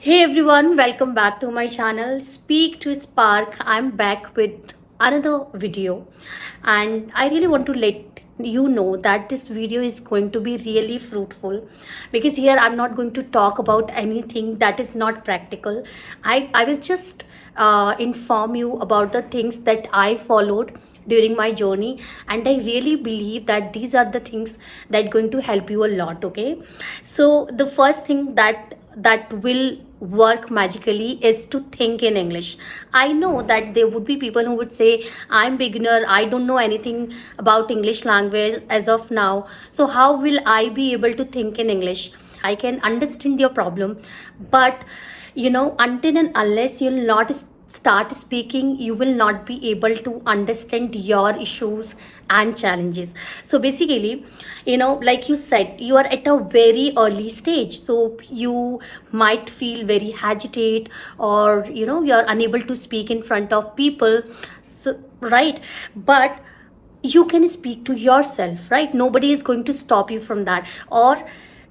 Hey everyone, welcome back to my channel Speak to Spark. I'm back with another video, and I really want to let you know that this video is going to be really fruitful because here I'm not going to talk about anything that is not practical. I will just inform you about the things that I followed during my journey, and I really believe that these are the things that going to help you a lot. Okay, so the first thing that will work magically is to think in English. I know that there would be people who would say, I'm beginner, I don't know anything about English language as of now, so how will I be able to think in English? I can understand your problem, but until and unless you'll not start speaking, you will not be able to understand your issues and challenges. So basically, like you said, you are at a very early stage, so you might feel very agitated, or you're unable to speak in front of people, so right. But you can speak to yourself, right? Nobody is going to stop you from that, or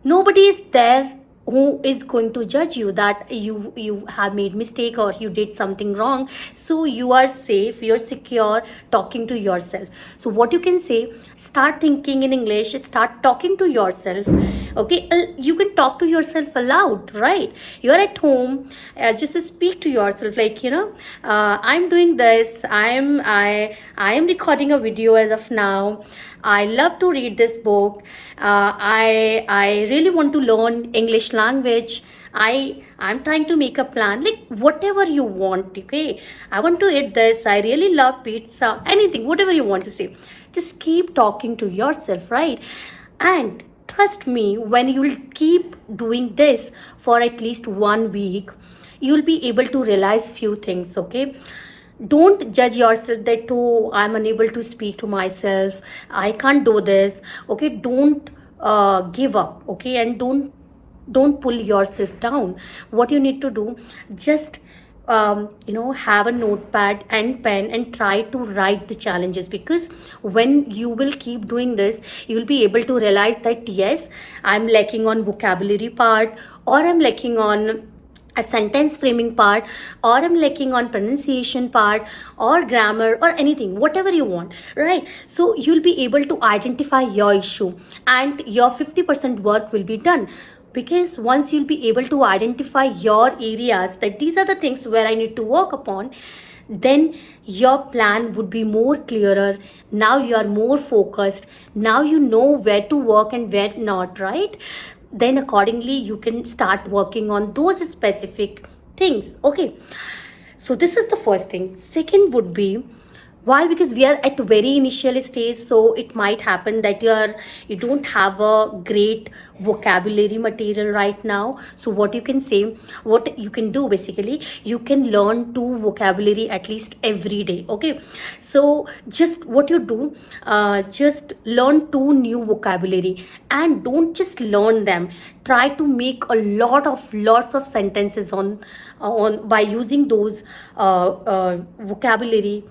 nobody is there who is going to judge you that you have made mistake or you did something wrong. So you are safe, you're secure talking to yourself. So what you can say, start thinking in English, start talking to yourself. Okay, you can talk to yourself aloud, right? You're at home, just speak to yourself like, I'm doing this, I am recording a video as of now. I love to read this book. I really want to learn English language. I'm trying to make a plan, like whatever you want. Okay, I want to eat this, I really love pizza, anything, whatever you want to say. Just keep talking to yourself, right? And trust me, when you'll keep doing this for at least 1 week, you'll be able to realize few things. Okay, don't judge yourself that, oh, I'm unable to speak to myself, I can't do this. Okay, don't give up. Okay, and don't pull yourself down. What you need to do, just have a notepad and pen and try to write the challenges, because when you will keep doing this, you will be able to realize that yes, I'm lacking on vocabulary part, or I'm lacking on a sentence framing part, or I'm lacking on pronunciation part, or grammar, or anything, whatever you want, right? So you'll be able to identify your issue, and your 50% work will be done. Because once you'll be able to identify your areas, that these are the things where I need to work upon, then your plan would be more clearer. Now you are more focused, now you know where to work and where not, right? Then accordingly you can start working on those specific things. Okay, so this is the first thing. Second would be, why? Because we are at very initial stage, so it might happen that you don't have a great vocabulary material right now. So what you can say, what you can do, basically you can learn two vocabulary at least every day. Okay, so just what you do, just learn two new vocabulary, and don't just learn them, try to make a lots of sentences on by using those vocabulary.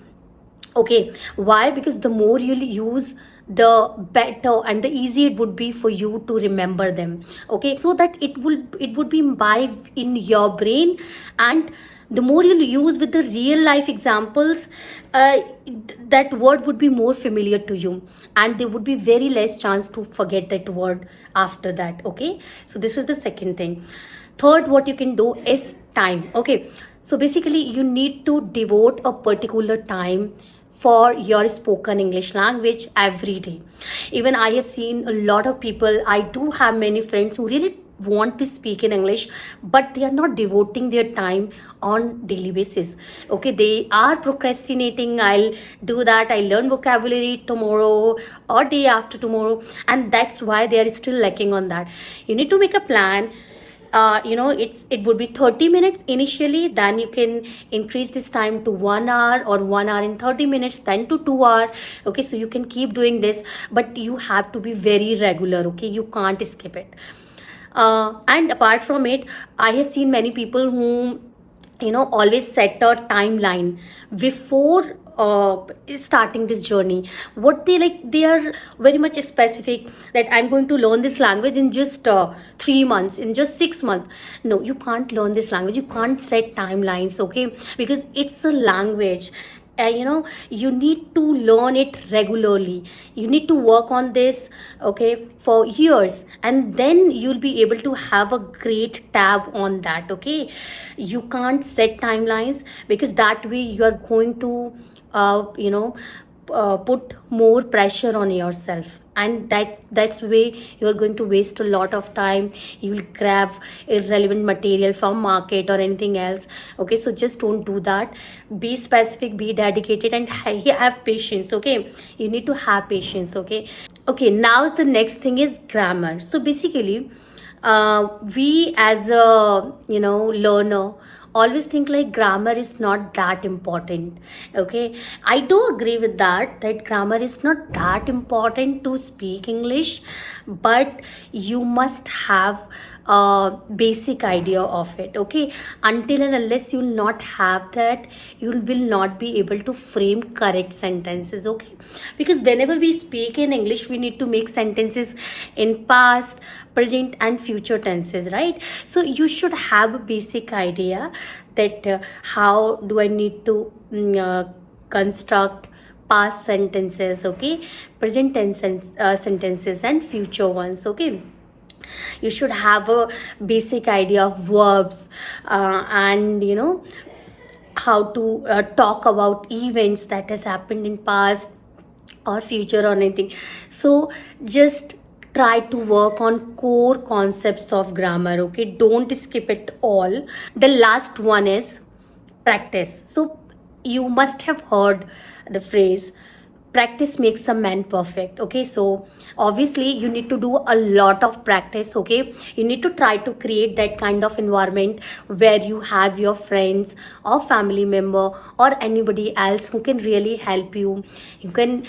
Okay, why? Because the more you'll use, the better and the easier it would be for you to remember them. Okay, so that it would be imbibed in your brain, and the more you'll use with the real life examples, uh, that word would be more familiar to you, and there would be very less chance to forget that word after that. Okay, so this is the second thing. Third, what you can do is time. Okay, so basically you need to devote a particular time for your spoken English language every day. Even I have seen a lot of people, I do have many friends who really want to speak in English, but they are not devoting their time on daily basis. Okay, they are procrastinating. I'll do that, I'll learn vocabulary tomorrow or day after tomorrow, and that's why they are still lacking on that. You need to make a plan. It would be 30 minutes initially, then you can increase this time to 1 hour, or 1 hour and 30 minutes, then to 2 hour. Okay, so you can keep doing this, but you have to be very regular. Okay, you can't skip it. And apart from it, I have seen many people who always set a timeline before starting this journey. What they like, they are very much specific that I'm going to learn this language in just 3 months, in just 6 months. No, you can't learn this language, you can't set timelines, okay? Because it's a language, you need to learn it regularly. You need to work on this, okay, for years, and then you'll be able to have a great tab on that, okay? You can't set timelines, because that way you are going to put more pressure on yourself, and that's way you're going to waste a lot of time. You will grab irrelevant material from market or anything else, okay? So just don't do that. Be specific, be dedicated, and have patience, okay? You need to have patience, okay? Okay, now the next thing is grammar. So basically, we as a learner always think like grammar is not that important, okay? I do agree with that grammar is not that important to speak English, but you must have a basic idea of it, okay? Until and unless you not have that, you will not be able to frame correct sentences, okay? Because whenever we speak in English, we need to make sentences in past, present, and future tenses, right? So you should have a basic idea that how do I need to construct past sentences, okay, present tense sentences, and future ones, okay? You should have a basic idea of verbs, and how to talk about events that has happened in past or future or anything. So just try to work on core concepts of grammar, okay? Don't skip it all. The last one is practice. So you must have heard the phrase, practice makes a man perfect, okay? So obviously you need to do a lot of practice, okay? You need to try to create that kind of environment where you have your friends or family member or anybody else who can really help you. You can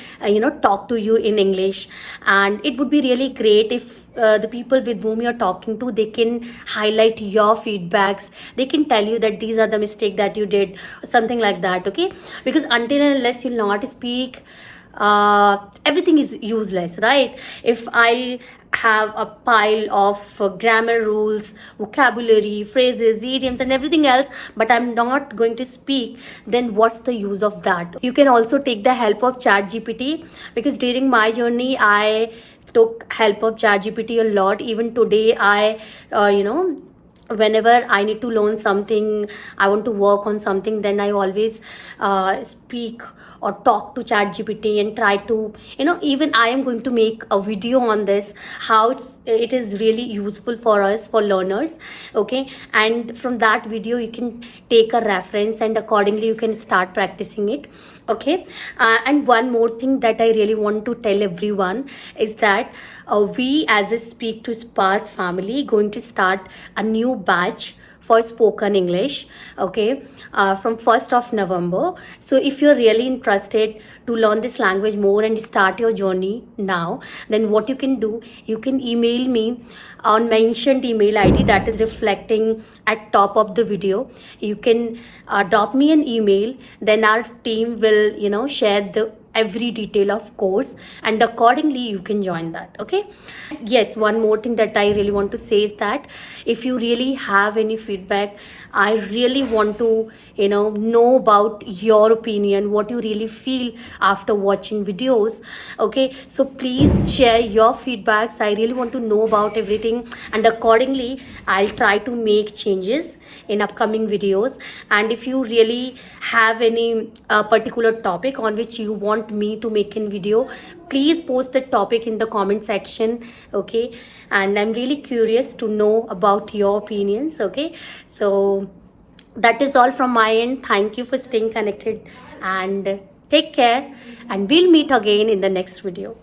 talk to you in English, and it would be really great if the people with whom you're talking to, they can highlight your feedbacks. They can tell you that these are the mistakes that you did, something like that, okay? Because until and unless you'll not speak, everything is useless, right? If I have a pile of grammar rules, vocabulary, phrases, idioms, and everything else, but I'm not going to speak, then what's the use of that? You can also take the help of ChatGPT, because during my journey I took help of ChatGPT a lot. Even today, I whenever I need to learn something, I want to work on something, then I always speak or talk to ChatGPT and try to, even I am going to make a video on this, how it is really useful for us, for learners, okay? And from that video, you can take a reference, and accordingly, you can start practicing it, okay? And one more thing that I really want to tell everyone is that we as a Speak to Spark family going to start a new batch for spoken English, okay, from 1st of November. So if you're really interested to learn this language more and start your journey now, then what you can do, you can email me on mentioned email ID that is reflecting at top of the video. You can drop me an email, then our team will share the every detail of course, and accordingly you can join that, okay? Yes, one more thing that I really want to say is that if you really have any feedback, I really want to know about your opinion, what you really feel after watching videos, okay? So please share your feedbacks. I really want to know about everything, and accordingly I'll try to make changes in upcoming videos. And if you really have any particular topic on which you want me to make a video, please post the topic in the comment section, okay? And I'm really curious to know about your opinions, okay? So that is all from my end. Thank you for staying connected, and take care, and we'll meet again in the next video.